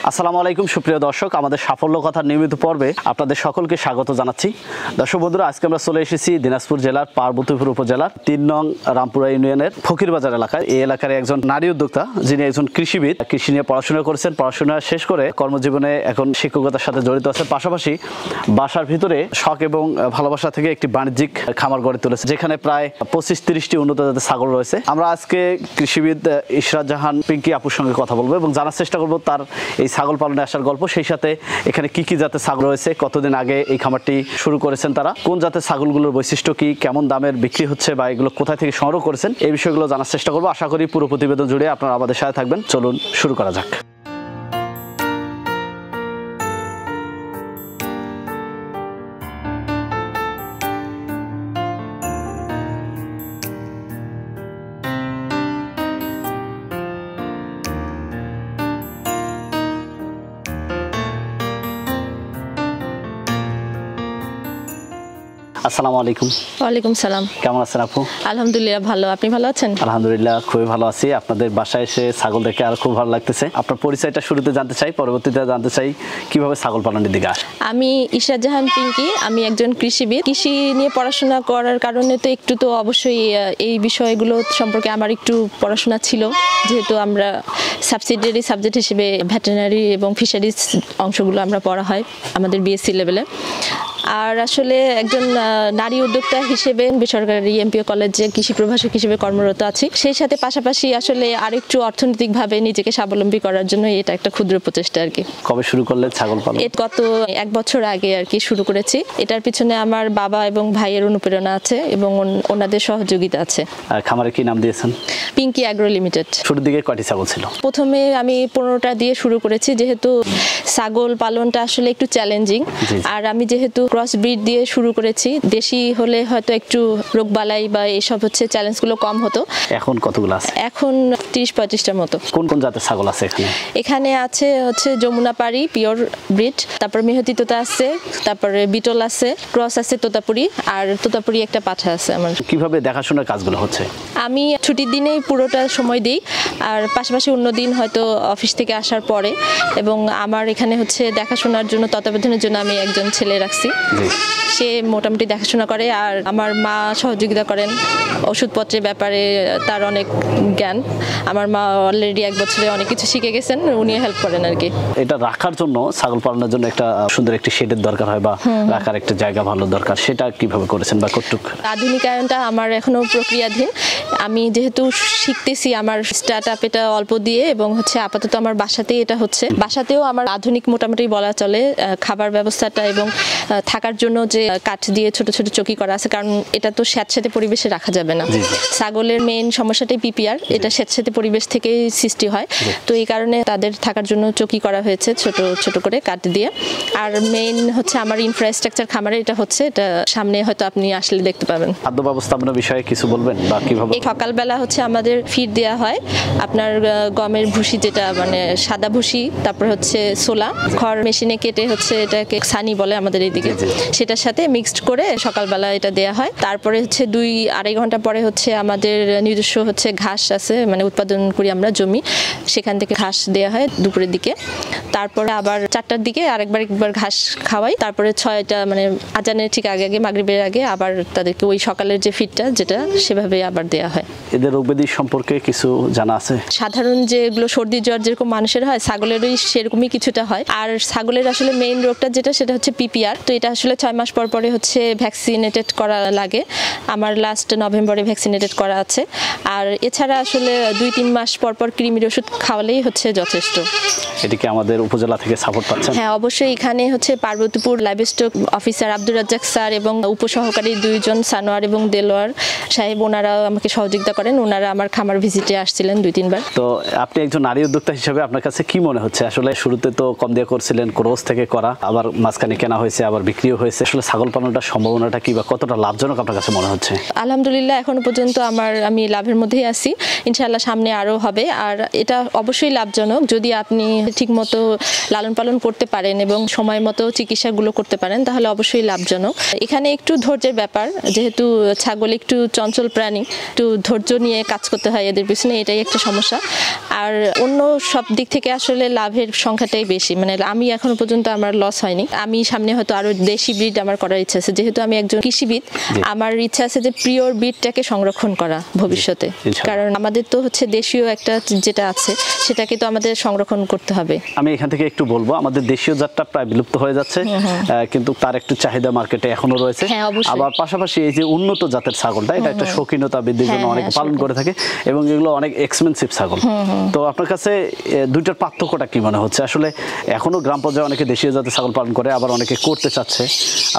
আসসালামু আলাইকুম সুপ্রিয় দর্শক, আমাদের সাফল্য কথার নিয়মিত পর্বে আপনাদের সকলকে স্বাগত জানাচ্ছি। দর্শক বন্ধুরা, আজকে আমরা চলে এসেছি দিনাজপুর জেলার পার্বতীপুর উপজেলার ৩ নং রামপুরা ইউনিয়নের ফকিরবাজার এলাকায়। এই এলাকার একজন নারী উদ্যোক্তা, যিনি একজন কৃষিবিদ, কৃষি নিয়ে পড়াশোনা করেছেন। পড়াশোনা শেষ করে কর্মজীবনে এখন শিক্ষকতার সাথে জড়িত আছেন। পাশাপাশি বাসার ভিতরে শখ এবং ভালোবাসা থেকে একটি বাণিজ্যিক খামার গড়ে তুলেছে, যেখানে প্রায় 25-30টি উন্নত জাতের ছাগল রয়েছে। আমরা আজকে কৃষিবিদ ইশরাত জাহান পিঙ্কি আপুর সঙ্গে কথা বলবো এবং জানার চেষ্টা করবো তার এই ছাগল পালনে আসার গল্প, সেই সাথে এখানে কি কি জাতের ছাগল রয়েছে, কতদিন আগে এই খামারটি শুরু করেছেন তারা, কোন জাতের ছাগলগুলোর বৈশিষ্ট্য কি, কেমন দামের বিক্রি হচ্ছে বা এগুলো কোথায় থেকে সংগ্রহ করেছেন, এই বিষয়গুলো জানার চেষ্টা করবো। আশা করি পুরো প্রতিবেদন জুড়ে আপনারা আমাদের সাথে থাকবেন। চলুন শুরু করা যাক। আসসালামু আলাইকুম। ওয়ালাইকুম সালাম। কেমন আছেন আপু? আলহামদুলিল্লাহ ভালো, আপনি ভালো আছেন? আলহামদুলিল্লাহ খুবই ভালো আছি। আপনাদের বাসায় এসে ছাগল দেখে আর খুব ভালো লাগতেছে। আপনার পরিচয়টা শুরুতে জানতে চাই, পরবর্তীতে জানতে চাই কিভাবে ছাগল পালনের দিকে আসে। আমি ইশরাত জাহান পিঙ্কি, আমি একজন কৃষিবিদ। কৃষি নিয়ে পড়াশোনা করার কারণে তো একটু তো অবশ্যই এই বিষয়গুলো সম্পর্কে আমার একটু পড়াশোনা ছিল, যেহেতু আমরা সাবসিডিয়ারি সাবজেক্ট হিসেবে ভেটেরিনারি এবং ফিশারিজ অংশগুলো আমরা পড়া হয় আমাদের বিএসসি লেভেলে। আর আসলে একজন নারী উদ্যোক্তা হিসেবে বেসরকারি এমপিও কলেজে কৃষি প্রভাষক হিসেবে কর্মরত আছি। সেই সাথে পাশাপাশি আসলে আরেকটু অর্থনৈতিকভাবে নিজেকে স্বাবলম্বী করার জন্য এটা একটা ক্ষুদ্র প্রচেষ্টা আর কি। কবে শুরু করলেন ছাগল পালন? গত 1 বছর আগে আর কি শুরু করেছি। এটার পিছনে আমার বাবা এবং ভাইয়ের অনুপ্রেরণা আছে এবং ওনাদের সহযোগিতা আছে। খামারে কি নাম দিয়েছেন? Pinky agro limited. শুরুর দিকে কয়টি ছাগল ছিল? প্রথমে আমি 15টা দিয়ে শুরু করেছি, যেহেতু ছাগল পালনটা আসলে একটু চ্যালেঞ্জিং। আর আমি যেহেতু ক্রস ব্রিড দিয়ে শুরু করেছি, দেশি হলে হয়তো একটু রোগবালাই বা এইসব হচ্ছে চ্যালেঞ্জগুলো কম হতো। এখন কতগুলো আছে? এখন 30-35টার মতো। কোন কোন জাতের ছাগল আছে এখানে? এখানে আছে হচ্ছে যমুনাপাড়ি পিওর ব্রিড, তারপর মেহতি তোতা আছে, তারপরে বিটল আছে, ক্রস আছে তোতাপুরি, আর তোতাপুরি একটা পাঠা আছে আমার। কিভাবে দেখাশোনার কাজগুলো হচ্ছে? আমি ছুটির দিনেই পুরোটা সময় দিই, আর পাশাপাশি অন্য দিন হয়তো অফিস থেকে আসার পরে। এবং আমার এখানে হচ্ছে দেখাশোনার জন্য, তত্ত্বাবধানের জন্য আমি একজন ছেলে রাখছি, সে মোটামুটি দেখাশোনা করে। আর আমার মা সহযোগিতা করেন ওষুধপত্রের ব্যাপারে, তার অনেক জ্ঞান। আমার মা অলরেডি 1 বছরে অনেক কিছু শিখে গেছেন, উনি হেল্প করেন আর কি। এটা রাখার জন্য, ছাগল পালনের জন্য একটা সুন্দর একটি শেডের দরকার হয় বা রাখার একটা জায়গা ভালো দরকার, সেটা কিভাবে করেছেন বা কতটুক? আধুনিকায়নটা আমার এখনো প্রক্রিয়াধীন। আমি যেহেতু শিখতেছি, আমার স্টার্ট আপ এটা অল্প দিয়ে, এবং হচ্ছে আপাতত আমার বাসাতেই এটা হচ্ছে। বাসাতেও আমার আধুনিক মোটামুটি বলা চলে। খাবার ব্যবস্থাটা এবং থাকার জন্য যে কাঠ দিয়ে ছোট ছোট চকি করা আছে, কারণ এটা তো স্যাঁতস্যাঁতে পরিবেশে রাখা যাবে না। ছাগলের মেইন সমস্যাটাই পিপিআর, এটা স্যাঁতস্যাঁতে পরিবেশ থেকেই সৃষ্টি হয়। তো এই কারণে তাদের থাকার জন্য চকি করা হয়েছে ছোট ছোট করে কাঠ দিয়ে। আর মেইন হচ্ছে আমার ইনফ্রাস্ট্রাকচার খামারে এটা হচ্ছে, এটা সামনে হয়তো আপনি আসলে দেখতে পাবেন। খাদ্য ব্যবস্থাপনার বিষয়ে কিছু বলবেন বা কিভাবে? এই সকালবেলা হচ্ছে আমাদের ফিড দেওয়া হয় আপনার গমের ভুসি, যেটা মানে সাদা ভুসি, তারপর হচ্ছে সোলা খড় মেশিনে কেটে হচ্ছে এটাকে সানি বলে আমাদের এইদিকে, সেটার সাথে মিক্সড করে সকালবেলা এটা দেওয়া হয়। তারপরে হচ্ছে 2-2.5 ঘন্টা পরে হচ্ছে আমাদের নিজস্ব হচ্ছে ঘাস আছে, মানে উৎপাদন করি আমরা জমি, সেখান থেকে ঘাস দেওয়া হয় দুপুরের দিকে। তারপরে আবার 4টার দিকে একবার ঘাস খাওয়াই। তারপরে 6টা মানে আজানের ঠিক আগে মাগরিবের আগে আবার তাদেরকে ওই সকালের যে ফিডটা যেটা সেভাবে আবার দেওয়া হয়। এদের রোগব্যাধি সম্পর্কে কিছু জানা আছে? সাধারণ যেগুলো সর্দি জ্বর যেরকম মানুষের হয়, ছাগলেরই সেরকমই কিছুটা হয়। আর ছাগলের আসলে মেইন রোগটা যেটা, সেটা হচ্ছে পিপিআর। তো এটা আসলে 6 মাস পর পরে হচ্ছে ভ্যাকসিনেটেড করা লাগে। আমার লাস্ট নভেম্বরে ভ্যাকসিনেটেড করা আছে। আর এছাড়া আসলে 2-3 মাস পর পর কৃমির ওষুধ খাওয়ালেই হচ্ছে যথেষ্ট। এদিকে আমাদের উপজেলা থেকে সাপোর্ট পাচ্ছেন? হ্যাঁ, অবশ্যই। এখানে হচ্ছে Parbatipur livestock officer Abdur Razzak sir এবং উপসহকারী 2 জন সানোয়ার এবং দেলোয়ার সাহেব, ওনারা আমাকে সহযোগিতা করেন। ওনারা আমার খামার ভিজিটে আসছিলেন 2-3 বার। তো আপনি একজন নারী উদ্যোক্তা হিসেবে আপনার কাছে কি মনে হচ্ছে? আসলে শুরুতে তো কম দিয়ে করছিলেন, ক্রস থেকে করা, আবার মাঝখানে কেনা হয়েছে, আবার বিক্রি বিক্রিও হয়েছে, আসলে ছাগল পালনটার সম্ভাবনাটা কি বা কতটা লাভজনক আপনার কাছে মনে হচ্ছে? আলহামদুলিল্লাহ এখনো পর্যন্ত আমি লাভের মধ্যেই আছি, ইনশাআল্লাহ সামনে আরও হবে। আর এটা অবশ্যই লাভজনক যদি আপনি ঠিকমতো লালন পালন করতে পারেন এবং সময় মতো চিকিৎসাগুলো করতে পারেন, তাহলে অবশ্যই লাভজনক। এখানে একটু ধৈর্যের ব্যাপার, যেহেতু ছাগল একটু চঞ্চল প্রাণী, একটু ধৈর্য নিয়ে কাজ করতে হয় এদের পিছনে, এটাই একটা সমস্যা। আর অন্য সব দিক থেকে আসলে লাভের সংখ্যাটাই বেশি, মানে আমি এখনো পর্যন্ত আমার লস হয়নি। আমি সামনে হয়তো আরো দেশি ব্রিড আমার করার ইচ্ছা আছে, যেহেতু আমি একজন কৃষিবিদ, আমার ইচ্ছা আছে যে পিওর ব্রিডটাকে সংরক্ষণ করা ভবিষ্যতে, কারণ আমাদের তো হচ্ছে দেশীয় একটা যেটা আছে সেটাকে তো আমাদের সংরক্ষণ করতে হবে। আমি এখান থেকে একটু বলবো, আমাদের দেশীয় জাতটা প্রায় বিলুপ্ত হয়ে যাচ্ছে, কিন্তু তার একটু চাহিদা মার্কেটে এখনো রয়েছে। আবার পাশাপাশি এই যে উন্নত জাতের ছাগলটা, এটা একটা শৌখিনতা বৃদ্ধির জন্য অনেকে পালন করে থাকে এবং এগুলো অনেক এক্সপেন্সিভ ছাগল। তো আপনার কাছে দুইটার পার্থক্যটা কি মনে হচ্ছে? আসলে এখনো গ্রাম পর্যায়ে অনেকে দেশীয় জাতের ছাগল পালন করে, আবার অনেকে করতে চাচ্ছে,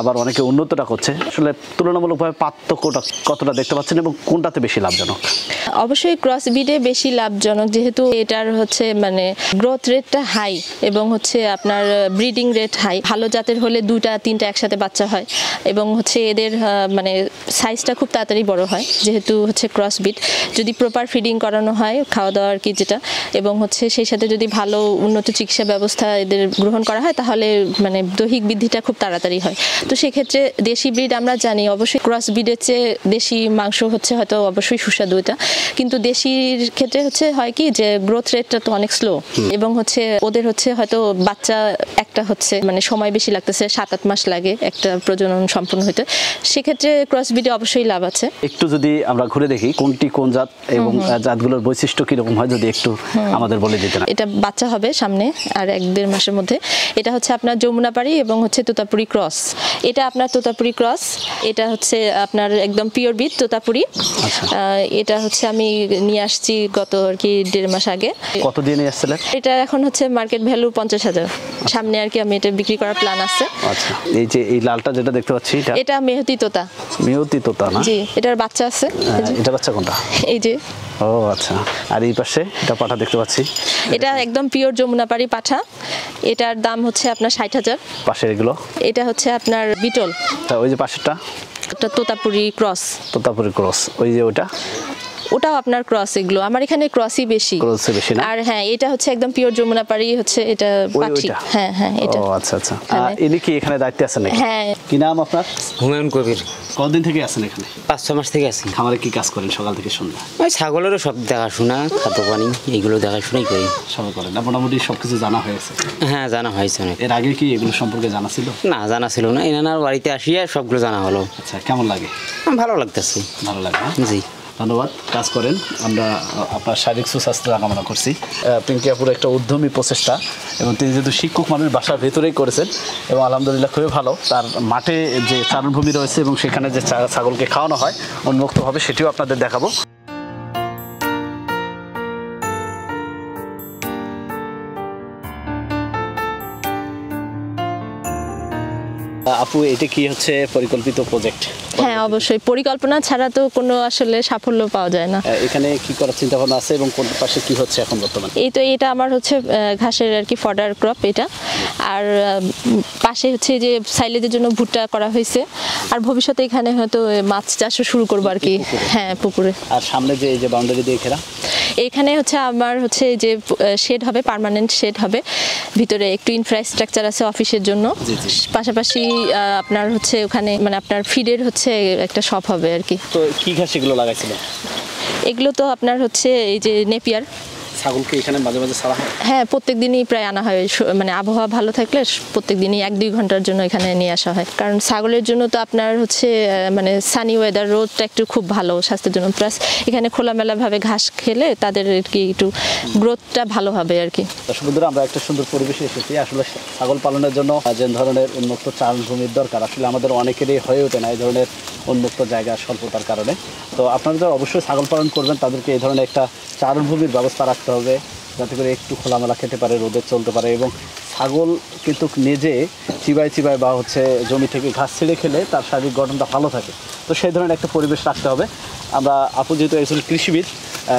আবার অনেকে উন্নতটা করছে। আসলে তুলনামূলকভাবে পার্থক্যটা কতটা দেখতে পাচ্ছেন এবং কোনটাতে বেশি লাভজনক? অবশ্যই ক্রস ব্রিডে বেশি লাভজনক, যেহেতু এটার হচ্ছে মানে গ্রোথ রেটটা হাই এবং হচ্ছে আপনার ব্রিডিং রেট হাই। ভালো জাতের হলে 2টা 3টা একসাথে বাচ্চা হয় এবং হচ্ছে এদের মানে সাইজটা খুব তাড়াতাড়ি বড় হয়, যেহেতু হচ্ছে ক্রস ব্রিড। যদি প্রপার ফিডিং করানো হয়, খাওয়া দাওয়া আর কি যেটা, এবং হচ্ছে সেই সাথে যদি ভালো উন্নত চিকিৎসা ব্যবস্থা এদের গ্রহণ করা হয়, তাহলে মানে দৈহিক বৃদ্ধিটা খুব তাড়াতাড়ি হয়। তো সেক্ষেত্রে দেশি ব্রিড আমরা জানি অবশ্যই ক্রস ব্রিডের চেয়ে দেশি মাংস হচ্ছে হয়তো অবশ্যই সুস্বাদু এটা, কিন্তু দেশির ক্ষেত্রে হচ্ছে হয় কি যে গ্রোথ রেটটা তো অনেক স্লো এবং হচ্ছে ওদের হচ্ছে হয়তো বাচ্চা একটা হচ্ছে মানে সময় বেশি লাগতেছে, 7-8 মাস লাগে একটা প্রজনন সম্পূর্ণ হতে। সেক্ষেত্রে ক্রস ব্রিডে অবশ্যই লাভ আছে। একটু যদি আমরা ঘুরে দেখি কোনটি কোন জাত এবং জাতগুলোর বৈশিষ্ট্য কিরকম হয়, যদি একটু আমাদের বলে দিতেন। এটা বাচ্চা হবে সামনে আর 1-1.5 মাসের মধ্যে। এটা হচ্ছে আপনার যমুনাপাড়ি এবং হচ্ছে তোতাপুরি ক্রস। এটা আপনার তোতাপুরি ক্রস, এটা হচ্ছে আপনার একদম পিওর ব্রিড তোতাপুরি। এটা হচ্ছে আমি নিয়ে আসছি গত আর কি 1.5 মাস আগে। কত দিয়ে নিয়ে আসছিলেন? এটা এখন হচ্ছে মার্কেট ভ্যালু 50,000। সামনে আর কি আমি এটা বিক্রি করার প্ল্যান আছে। আচ্ছা, এই যে এই লালটা যেটা দেখতে পাচ্ছি, এটা মেহতি তোতা। মেহতি তোতা না? জি, এটার বাচ্চা আছে। এটা বাচ্চা কোনটা? এই যে। ও আচ্ছা, আর এই পাশে এটা পাঠা দেখতে পাচ্ছি, এটা একদম পিওর যমুনাপাড়ি পাঠা। এটার দাম হচ্ছে আপনার 60,000। পাশে এগুলো? এটা হচ্ছে আপনার বিটল। ওই যে পাশেরটা? এটা তোতাপুরি ক্রস। তোতাপুরি ক্রস, ওই যে ওটা? ওটাও আপনার ক্রস। এগুলো আমার এখানে ক্রসই বেশি। ক্রসই বেশি না? আর হ্যাঁ, এটা হচ্ছে একদম পিওর যমুনাপাড়ি হচ্ছে এটা পাঠি। হ্যাঁ হ্যাঁ, এটা। ও আচ্ছা আচ্ছা। ইনি কি এখানে দায়িত্বে আছেন নাকি? হ্যাঁ। কি নাম আপনার? হুমায়ুন কবির। কতদিন থেকে আছেন এখানে? 5-6 মাস থেকে আছি। খামারে কি কাজ করেন সকাল থেকে সন্ধ্যা? ওই ছাগলেরও সব দেখাশোনা, খাদ্য পানি এইগুলো দেখাশোনাই করি। সবাই করেন না? মোটামুটি সবকিছু জানা হয়েছে? হ্যাঁ, জানা হয়েছে অনেক। এর আগে কি এগুলো সম্পর্কে জানা ছিল? না, জানা ছিল না। এনার বাড়িতে আসিয়া সবগুলো জানা হলো। আচ্ছা, কেমন লাগে? ভালো লাগতেছে। ভালো লাগে? জি, ধন্যবাদ। কাজ করেন, আমরা আপনার শারীরিক সুস্বাস্থ্য কামনা করছি। পিঙ্কি আপুর একটা উদ্যমী প্রচেষ্টা, এবং তিনি যেহেতু শিক্ষক মানুষ বাসার ভেতরেই করেছেন এবং আলহামদুলিল্লাহ খুবই ভালো। তার মাঠে যে চারণভূমি রয়েছে এবং সেখানে যে ছাগলকে খাওয়ানো হয় উন্মুক্তভাবে, সেটিও আপনাদের দেখাবো। আপু, এটা কি হচ্ছে পরিকল্পিত প্রজেক্ট? হ্যাঁ, অবশ্যই। পরিকল্পনা ছাড়া তো কোনো আসলে সাফল্য পাওয়া যায় না। এখানে কি করার চিন্তা ভাবনা আছে এবং কোন পাশে কি হচ্ছে এখন বর্তমানে? এই তো, এটা আমার হচ্ছে ঘাসের আর কি ফডার ক্রপ এটা। আর পাশে হচ্ছে যে সাইলেজের জন্য ভুট্টা করা হয়েছে। আর ভবিষ্যতে এখানে হয়তো মাছ চাষও শুরু করবো আর কি। হ্যাঁ, পুকুরে। আর সামনে যে এই যে বাউন্ডারি দিয়ে ঘেরা, এখানে হচ্ছে আমার হচ্ছে যে শেড হবে, পার্মানেন্ট শেড হবে। ভিতরে একটু ইনফ্রাস্ট্রাকচার আছে অফিসের জন্য। পাশাপাশি আপনার হচ্ছে ওখানে মানে আপনার ফিডের হচ্ছে একটা শপ হবে আর কি। তো কি ঘাস এগুলো লাগাইছিল? এগুলো তো আপনার হচ্ছে এই যে নেপিয়ার। ছাগলকে এখানে মাঝে মাঝে ছাড়া হয়? হ্যাঁ, প্রত্যেক দিনই প্রায় আনা হয়। মানে আবহাওয়া ভালো থাকলে প্রত্যেক দিনই 1-2 ঘন্টার জন্য এখানে নিয়ে আসা হয়, কারণ ছাগলের জন্য তো আপনার হচ্ছে মানে সানি ওয়েদার, রোদটা একটু খুব ভালো স্বাস্থ্যের জন্য। প্লাস এখানে খোলামেলাভাবে ঘাস খেলে তাদের আর কি একটু গ্রোথটা ভালো হবে আর কি। দর্শক বন্ধুরা, আমরা একটা সুন্দর পরিবেশে এসেছি। আসলে ছাগল পালনের জন্য যে ধরনের উন্মুক্ত চারণভূমির দরকার, আসলে আমাদের অনেকেরই হয়ে ওঠে না এই ধরনের উন্মুক্ত জায়গা স্বল্পতার কারণে। তো আপনারা অবশ্যই ছাগল পালন করবেন, তাদেরকে এই ধরনের একটা চারণভূমির ব্যবস্থা রাখতে হবে, যাতে করে একটু খোলামেলা খেতে পারে, রোদে চলতে পারে। এবং ছাগল কিন্তু নিজে চিবায় চিবায় বা হচ্ছে জমি থেকে ঘাস ছিঁড়ে খেলে তার শারীরিক গঠনটা ভালো থাকে। তো সেই ধরনের একটা পরিবেশ রাখতে হবে। আমরা আপু যেহেতু একজন কৃষিবিদ,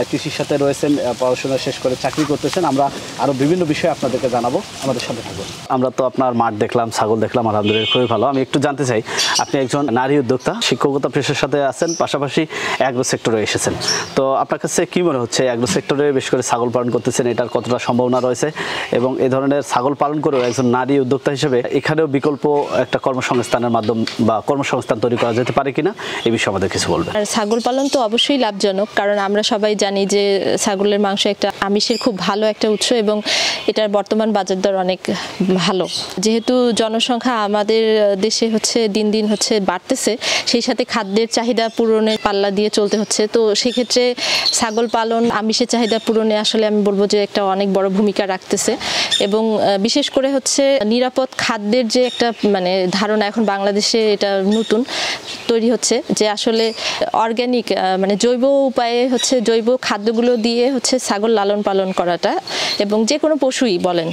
কৃষির সাথে রয়েছেন, পড়াশোনা শেষ করে চাকরি করতেছেন। আমরা আরও বিভিন্ন বিষয়ে আপনাদেরকে জানাবো, আমাদের সাথে থাকুন। আমরা তো আপনার মাঠ দেখলাম, ছাগল দেখলাম, আলহামদুলিল্লাহ খুবই ভালো। আমি একটু জানতে চাই, আপনি একজন নারী উদ্যোক্তা, শিক্ষকতা পেশার সাথে আছেন, পাশাপাশি অ্যাগ্রো সেক্টরে এসেছেন। তো আপনার কাছে কী মনে হচ্ছে, অ্যাগ্রো সেক্টরে বেশ করে ছাগল পালন করতেছেন, এটার কতটা সম্ভাবনা রয়েছে, এবং এই ধরনের ছাগল পালন করেও একজন নারী উদ্যোক্তা হিসেবে এখানেও বিকল্প একটা কর্মসংস্থানের মাধ্যম বা কর্মসংস্থান তৈরি করা যেতে পারে কিনা, এই বিষয়ে আমাদের কিছু বলবেন। আর ছাগল পালন তো অবশ্যই লাভজনক, কারণ আমরা সবাই জানি যে ছাগলের মাংস একটা আমিষের খুব ভালো একটা উৎস এবং এটার বর্তমান বাজার দর অনেক ভালো। যেহেতু জনসংখ্যা আমাদের দেশে হচ্ছে দিন দিন হচ্ছে বাড়তেছে, সেই সাথে খাদ্যের চাহিদা পূরণের পাল্লা দিয়ে চলতে হচ্ছে। তো সেক্ষেত্রে ছাগল পালন আমিষের চাহিদা পূরণে আসলে আমি বলবো যে একটা অনেক বড় ভূমিকা রাখতেছে। এবং বিশেষ করে হচ্ছে নিরাপদ খাদ্যের যে একটা মানে ধারণা এখন বাংলাদেশে এটা নতুন তৈরি হচ্ছে, যে আসলে অর্গ্যানিক মানে জৈব উপায়ে হচ্ছে জৈব খাদ্যগুলো দিয়ে হচ্ছে ছাগল লালন পালন করাটা, এবং যে কোনো পশুই বলেন,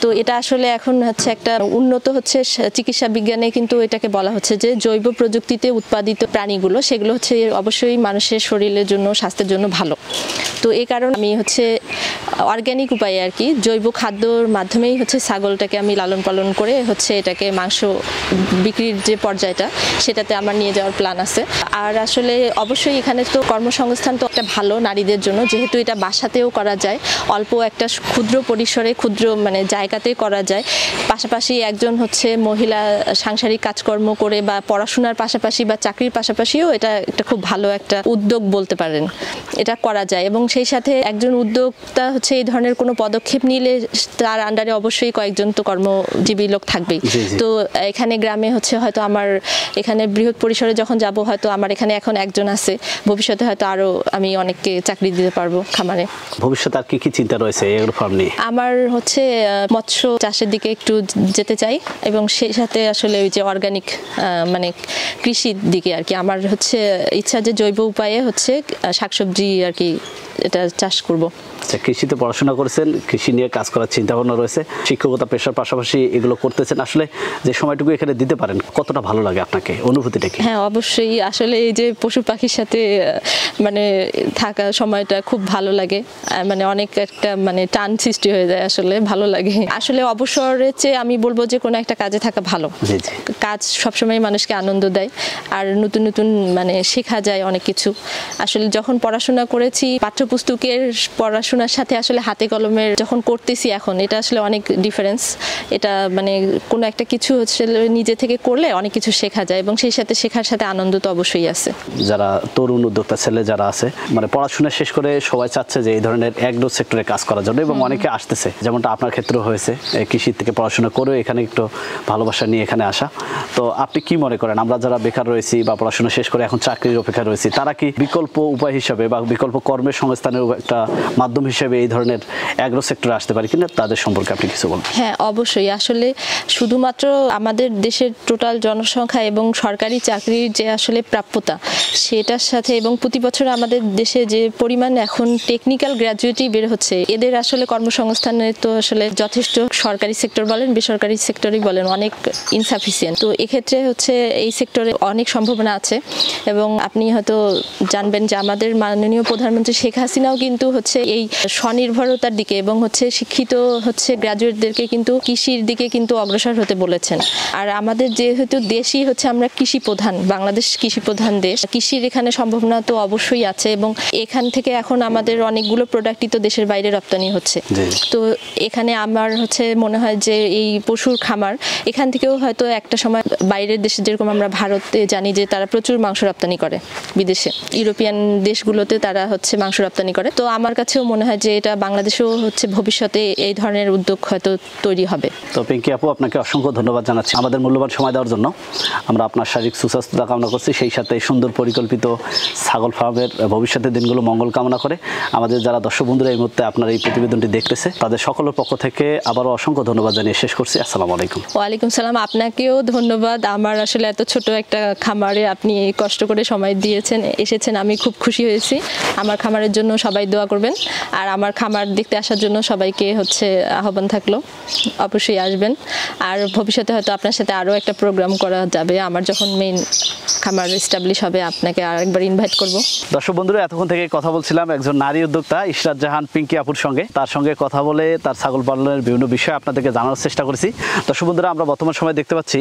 তো এটা আসলে এখন হচ্ছে একটা উন্নত হচ্ছে চিকিৎসা বিজ্ঞানে কিন্তু এটাকে বলা হচ্ছে যে জৈব প্রযুক্তিতে উৎপাদিত প্রাণীগুলো সেগুলো হচ্ছে অবশ্যই মানুষের শরীরের জন্য, স্বাস্থ্যের জন্য ভালো। তো এই কারণে আমি হচ্ছে অর্গ্যানিক উপায়ে আর কি জৈব খাদ্যর মাধ্যমেই হচ্ছে ছাগলটাকে আমি লালন পালন করে হচ্ছে এটাকে মাংস বিক্রির যে পর্যায়টা সেটাতে আমার নিয়ে যাওয়ার প্ল্যান আছে। আর আসলে অবশ্যই এখানে তো কর্মসংস্থান তো একটা ভালো নারীদের জন্য, যেহেতু এটা বাসাতেও করা যায়, অল্প একটা ক্ষুদ্র পরিসরে ক্ষুদ্র মানে জায়গাতে করা যায়। পাশাপাশি একজন হচ্ছে মহিলা সাংসারিক কাজকর্ম করে বা পড়াশোনার পাশাপাশি বা চাকরির পাশাপাশিও এটা একটা খুব ভালো একটা উদ্যোগ বলতে পারেন, এটা করা যায়। এবং সেই সাথে একজন উদ্যোক্তা হচ্ছে এই ধরনের কোনো পদক্ষেপ নিলে তার আন্ডারে অবশ্যই কয়েকজন তো কর্মজীবী লোক থাকবেই। তো এখানে গ্রামে হচ্ছে হয়তো আমার এখানে বৃহৎ পরিসরে যখন যাব, হয়তো আমার এখানে এখন একজন আছে, ভবিষ্যতে হয়তো আরো আমি অনেককে চাকরি দিতে পারবো খামারে। ভবিষ্যতে আর কি কি চিন্তা রয়েছে এগুলো ফার্ম নিয়ে? আমার হচ্ছে মৎস্য চাষের দিকে একটু যেতে চাই, এবং সেই সাথে আসলে ওই যে অর্গানিক মানে কৃষির দিকে আর কি আমার হচ্ছে ইচ্ছা যে জৈব উপায়ে হচ্ছে শাকসবজি আর কি এটা চাষ করব। আচ্ছা, কৃষিতে পড়াশোনা করেছেন, কৃষি নিয়ে কাজ করার চিন্তা ভাবনা রয়েছে, শিক্ষকতা পেশার পাশাপাশি এগুলো করতেছেন। আসলে যে সময়টুকু এখানে দিতে পারেন কতটা ভালো লাগে আপনাকে, অনুভূতিটা কি? হ্যাঁ, অবশ্যই। আসলে এই যে পশু পাখির সাথে মানে থাকা সময়টা খুব ভালো লাগে, মানে অনেক একটা মানে টান সৃষ্টি হয়ে যায়, আসলে ভালো লাগে। আসলে অবসরের চেয়ে আমি বলবো যে কোনো একটা কাজে থাকা ভালো। কাজ সবসময় মানুষকে আনন্দ দেয়, আর নতুন নতুন মানে শেখা যায় অনেক কিছু। আসলে যখন পড়াশোনা করেছি, পাঠ্যপুস্তকের পড়াশোনার সাথে আসলে হাতে কলমের যখন করতেছি এখন, এটা আসলে অনেক ডিফারেন্স। এটা মানে কোনো একটা কিছু হচ্ছে নিজে থেকে করলে অনেক কিছু শেখা যায়, এবং সেই সাথে শেখার সাথে আনন্দ তো অবশ্যই আছে। যারা তরুণ উদ্যোক্তা ছেলে যারা আছে, মানে পড়াশোনা শেষ করে সবাই চাচ্ছে যে এই ধরনের অ্যাগ্রো সেক্টরে কাজ করার জন্য, এবং অনেকে আসতেছে, যেমনটা আপনার ক্ষেত্রেও হয়েছে, কৃষি থেকে পড়াশোনা করে এখানে একটু ভালোবাসা নিয়ে এখানে আসা। তো আপনি কি মনে করেন, আমরা যারা বেকার রয়েছি বা পড়াশোনা শেষ করে এখন চাকরির অপেক্ষা রয়েছি, তারা কি বিকল্প উপায় হিসাবে বা বিকল্প কর্মের সংস্থানের একটা মাধ্যম হিসেবে এই ধরনের অ্যাগ্রো সেক্টরে আসতে পারি কিনা, তাদের সম্পর্কে আপনি কিছু বলবেন? হ্যাঁ, অবশ্যই। আসলে শুধুমাত্র আমাদের দেশের টোটাল জনসংখ্যা এবং সরকারি চাকরির যে আসলে প্রাপ্যতা সেটার সাথে, এবং প্রতি বছর আমাদের দেশে যে পরিমাণ এখন টেকনিক্যাল গ্র্যাজুয়েটই বের হচ্ছে, এদের আসলে কর্মসংস্থানের তো আসলে যথেষ্ট, সরকারি সেক্টর বলেন বেসরকারি সেক্টরই বলেন, অনেক ইনসাফিসিয়েন্ট। তো এক্ষেত্রে হচ্ছে এই সেক্টরে অনেক সম্ভাবনা আছে। এবং আপনি হয়তো জানবেন যে আমাদের মাননীয় প্রধানমন্ত্রী শেখ হাসিনাও কিন্তু হচ্ছে এই স্বনির্ভরতার দিকে এবং হচ্ছে শিক্ষিত হচ্ছে গ্র্যাজুয়েটদেরকে কিন্তু কৃষির দিকে কিন্তু অগ্রসর হতে বলেছেন। আর আমাদের যেহেতু দেশই হচ্ছে আমরা কৃষি প্রধান, বাংলাদেশ কৃষি প্রধান দেশ, কৃষির এখানে সম্ভাবনা তো অবশ্যই আছে, এবং এখান থেকে এখন আমাদের অনেকগুলো প্রোডাক্টই তো দেশের বাইরে রপ্তানি হচ্ছে। তো এখানে আমার হচ্ছে মনে হয় যে এই পশুর খামার এখান থেকেও হয়তো একটা সময় বাইরের দেশে, যেরকম আমরা ভারতে জানি যে তারা প্রচুর মাংস রপ্তানি করে বিদেশে, ইউরোপিয়ান দেশগুলোতে তারা হচ্ছে মাংস রপ্তানি করে। তো আমার কাছেও মনে হয় যে এটা বাংলাদেশেও হচ্ছে ভবিষ্যতে এই ধরনের উদ্যোগ হয়তো তৈরি হবে। তো পিঙ্কি আপু, আপনাকে অসংখ্য ধন্যবাদ জানাচ্ছি আমাদের মূল্যবান সময় দেওয়ার জন্য। আমরা আপনার শারীরিক সুস্বাস্থ্যতা কামনা করছি, সেই সাথে সুন্দর পরিকল্পিত ছাগল ফার্মের ভবিষ্যতের দিনগুলো মঙ্গল কামনা করে আমাদের যারা দর্শক বন্ধুরা এই মুহূর্তে আপনার এই প্রতিবেদনটি দেখতেছে, তাদের সকলের পক্ষ থেকে আবারও অসংখ্য ধন্যবাদ জানিয়ে শেষ করছি। আসসালামু আলাইকুম। ওয়ালাইকুম সালাম। আপনাকেও ধন্যবাদ। আমার আসলে এত ছোট একটা খামারে আপনি কষ্ট করে সময় দিয়েছেন, এসেছেন, আমি খুব খুশি হয়েছি। আমার খামারের জন্য সবাই দোয়া করবেন। আর আমার খামার দেখতে আসার জন্য সবাইকে হচ্ছে আহ্বান থাকলো, অবশ্যই আসবেন। আর ভবিষ্যতে হয়তো আপনার সাথে আরও একটা প্রোগ্রাম করা যাবে, আমার যখন মেইন খামার এস্টাবলিশ হবে আপনাকে আরেকবার ইনভাইট করব। দর্শক বন্ধুরা, এতক্ষণ থেকে কথা বলছিলাম একজন নারী উদ্যোক্তা ইশরাত জাহান পিঙ্কি আপুর সঙ্গে। তার সঙ্গে কথা বলে তার ছাগল পালনের বিভিন্ন বিষয় আপনাদেরকে জানানোর চেষ্টা করেছি। দর্শক বন্ধুরা, আমরা বর্তমান সময় দেখতে পাচ্ছি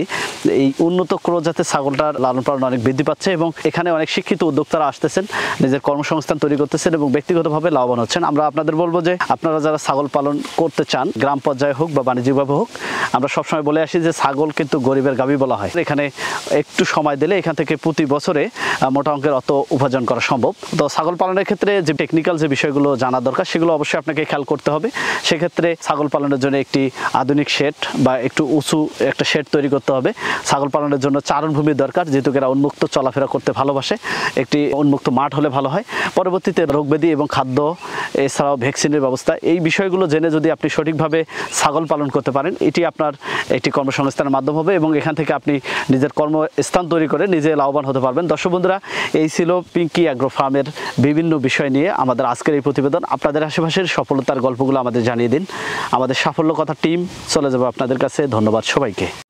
এই উন্নত ক্রস জাতের ছাগলটার লালন পালন অনেক বৃদ্ধি পাচ্ছে এবং এখানে অনেক শিক্ষিত উদ্যোক্তারা আসতেছেন, নিজের কর্মসংস্থান তৈরি করতেছেন এবং ব্যক্তিগতভাবে লাভবান হচ্ছেন। আমরা আপনাদের বলবো যে আপনারা যারা ছাগল পালন করতে চান, গ্রাম পর্যায়ে হোক বা বাণিজ্যিকভাবে হোক, আমরা সবসময় বলে আসি যে ছাগল কিন্তু গরিবের গাভী বলা হয়। এখানে একটু সময় দিলে এখান থেকে প্রতি বছরে মোটা অঙ্কের অর্থ উপার্জন করা সম্ভব। তো ছাগল পালনের ক্ষেত্রে যে টেকনিক্যাল যে বিষয়গুলো জানা দরকার সেগুলো অবশ্যই আপনাকে খেয়াল করতে হবে। সেক্ষেত্রে ছাগল পালনের জন্য একটি আধুনিক শেড বা একটু উঁচু একটা শেড তৈরি করতে হবে। ছাগল পালনের জন্য চারণভূমির দরকার, যেহেতু এরা উন্মুক্ত চলাফেরা করতে ভালোবাসে। একটি উন্মুক্ত মাঠ হলে ভালো হয়। পরবর্তীতে রোগব্যাধি এবং খাদ্য, এছাড়াও ভ্যাকসিনের ব্যবস্থা, এই বিষয়গুলো জেনে যদি আপনি সঠিকভাবে ছাগল পালন করতে পারেন, এটি আপনার একটি কর্মসংস্থানের মাধ্যম হবে এবং এখান থেকে আপনি নিজের কর্মস্থান তৈরি করে নিজে লাভবান হতে পারবেন। দর্শক বন্ধুরা, এই ছিল পিঙ্কি অ্যাগ্রো ফার্মের বিভিন্ন বিষয় নিয়ে আমাদের আজকের এই প্রতিবেদন। আপনাদের আশেপাশের সফলতার গল্পগুলো আমাদের জানিয়ে দিন। আমাদের সাফল্য কথা টিম চলে যাবে আপনাদের কাছে। ধন্যবাদ সবাইকে।